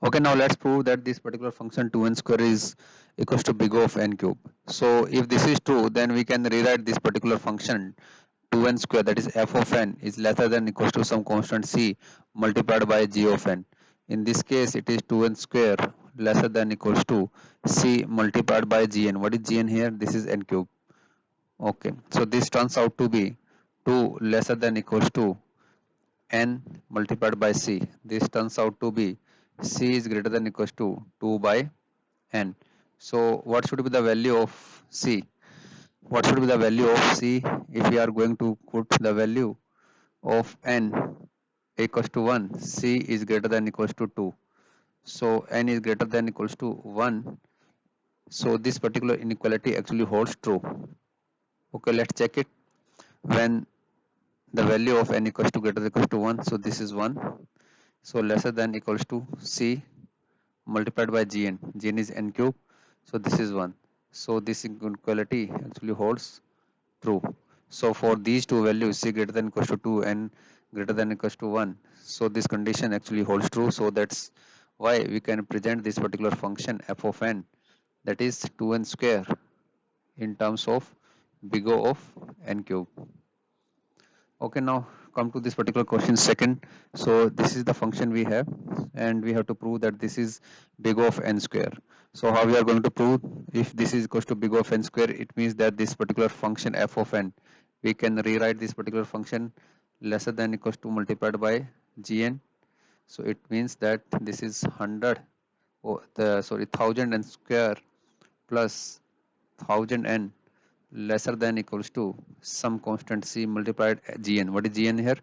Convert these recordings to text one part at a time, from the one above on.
Okay, now let's prove that this particular function 2n square is equals to big O of n cube. So if this is true, then we can rewrite this particular function 2n square, that is f of n, is lesser than equals to some constant c multiplied by g of n. In this case, it is 2n square lesser than equals to c multiplied by gn. What is gn here? This is n cube. Okay, so this turns out to be 2 lesser than equals to n multiplied by c. This turns out to be c is greater than equals to 2 by n. So what should be the value of c? What should be the value of c if we are going to put the value of n equals to 1? C is greater than equals to 2. So n is greater than equals to 1. So this particular inequality actually holds true. Okay, let's check it. When the value of n equals to greater than equals to 1, so this is 1. So lesser than equals to c multiplied by gn. Gn is n cube. So this is 1. So this inequality actually holds true. So for these two values, c greater than equals to 2 and greater than equals to 1, so this condition actually holds true. So that's why we can present this particular function f of n, that is 2n square, in terms of big O of n cube. Okay, now come to this particular question second. So this is the function we have, and we have to prove that this is big O of n square. So how we are going to prove? If this is equals to big O of n square, it means that this particular function f of n, we can rewrite this particular function lesser than equals to multiplied by gn. So it means that this is 100, oh, the sorry 1000 n square plus 1000 n lesser than equals to some constant c multiplied gn. What is gn here?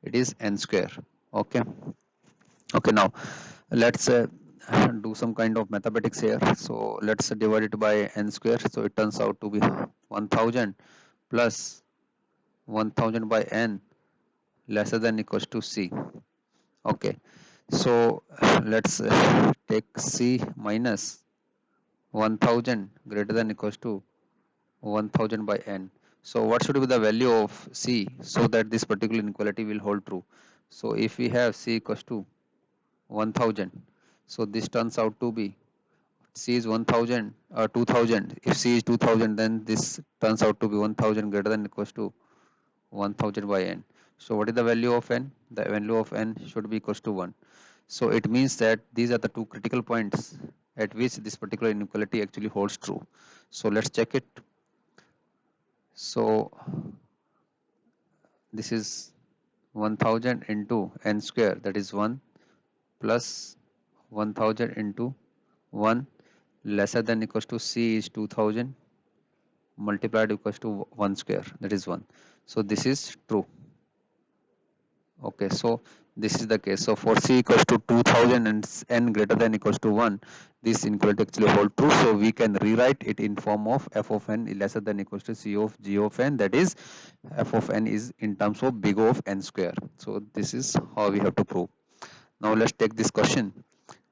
It is n square. Okay. Okay, now let's do some kind of mathematics here. So let's divide it by n square. So it turns out to be 1000 plus 1000 by n lesser than equals to c. Okay, so let's take c minus 1000 greater than equals to 1000 by n. So what should be the value of c so that this particular inequality will hold true? So if we have c equals to 1000, so this turns out to be c is 1000 or 2000. If c is 2000, then this turns out to be 1000 greater than equals to 1000 by n. So what is the value of n? The value of n should be equals to 1. So it means that these are the two critical points at which this particular inequality actually holds true. So let's check it. So this is 1000 into n square, that is 1, plus 1000 into 1 lesser than equals to c is 2000 multiplied equals to 1 square, that is 1. So this is true. Okay, so this is the case. So for c equals to 2000 and n greater than equals to 1, this inequality actually hold true. So we can rewrite it in form of f of n lesser than equals to c of g of n, that is f of n is in terms of big O of n square. So this is how we have to prove. Now let's take this question.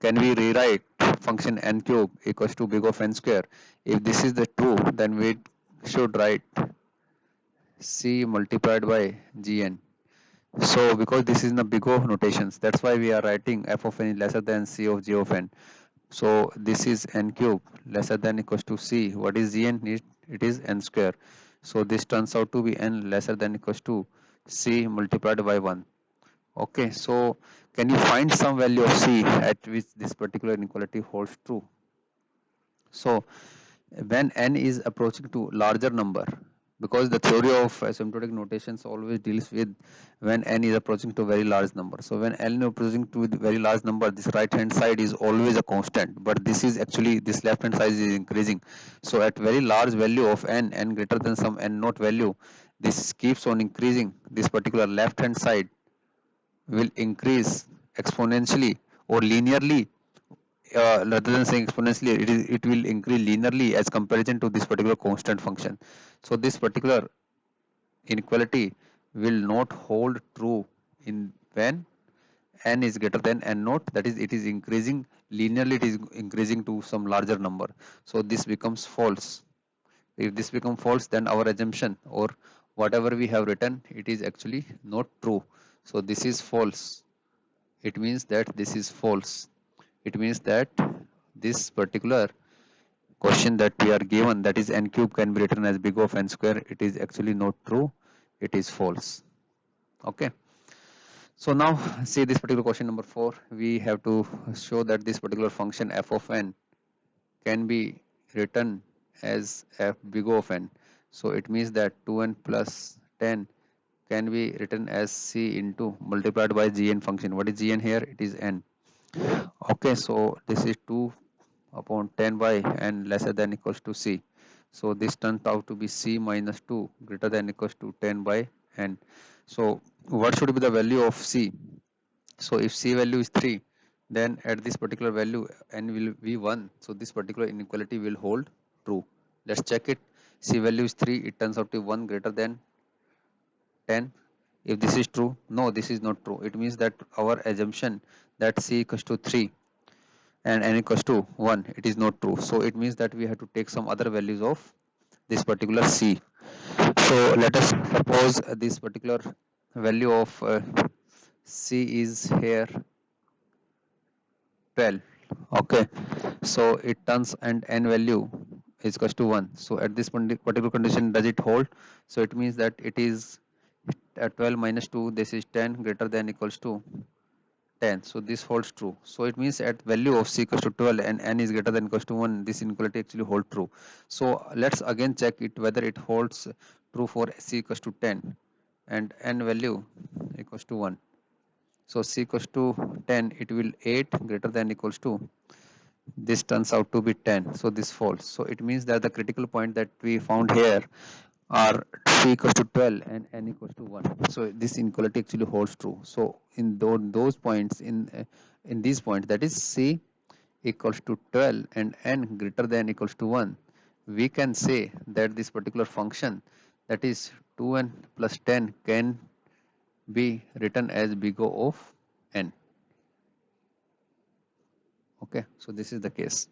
Can we rewrite function n cube equals to big O of n square? If this is the true, then we should write c multiplied by gn. So because this is in the big O notations, that's why we are writing f of n is lesser than c of g of n. So this is n cube lesser than equals to c. What is gn? It is n square. So this turns out to be n lesser than equals to c multiplied by 1. Okay, so can you find some value of c at which this particular inequality holds true? So when n is approaching to larger number, because the theory of asymptotic notations always deals with when n is approaching to very large number. So when n is approaching to very large number, this right hand side is always a constant, but this is actually, this left hand side is increasing. So at very large value of n greater than some n naught value, this keeps on increasing. This particular left hand side will increase exponentially or linearly, rather than saying exponentially, it will increase linearly as comparison to this particular constant function. So this particular inequality will not hold true in when n is greater than n naught, that is it is increasing linearly, it is increasing to some larger number. So this becomes false. If this becomes false, then our assumption or whatever we have written, it is actually not true. So this is false. It means that this is false. It means that this particular question that we are given, that is n cube can be written as big of n square, it is actually not true, it is false. Okay, so now see this particular question number 4. We have to show that this particular function f of n can be written as f big O of n. So it means that 2n plus 10 can be written as c into multiplied by gn function. What is gn here? It is n. Okay, so this is 2 upon 10 by n lesser than equals to c. So this turns out to be c minus 2 greater than equals to 10 by n. So what should be the value of c? So if c value is 3, then at this particular value n will be 1. So this particular inequality will hold true. Let's check it. C value is 3, it turns out to be 1 greater than 10. If this is true, no, this is not true. It means that our assumption that c equals to 3 and n equals to 1, it is not true. So it means that we have to take some other values of this particular c. So let us suppose this particular value of c is here 12. Okay, so it turns and n value is equals to 1. So at this particular condition, does it hold? So it means that it is 12 minus 2, this is 10 greater than equals to 10. So this holds true. So it means at value of c equals to 12 and n is greater than equals to 1, this inequality actually holds true. So let's again check it whether it holds true for c equals to 10 and n value equals to 1. So c equals to 10, it will 8 greater than equals to, this turns out to be 10. So this falls. So it means that the critical point that we found here are c equals to 12 and n equals to 1. So this inequality actually holds true. So in those points, in these points, that is c equals to 12 and n greater than equals to 1, we can say that this particular function, that is 2n plus 10, can be written as big O of n. Okay, so this is the case.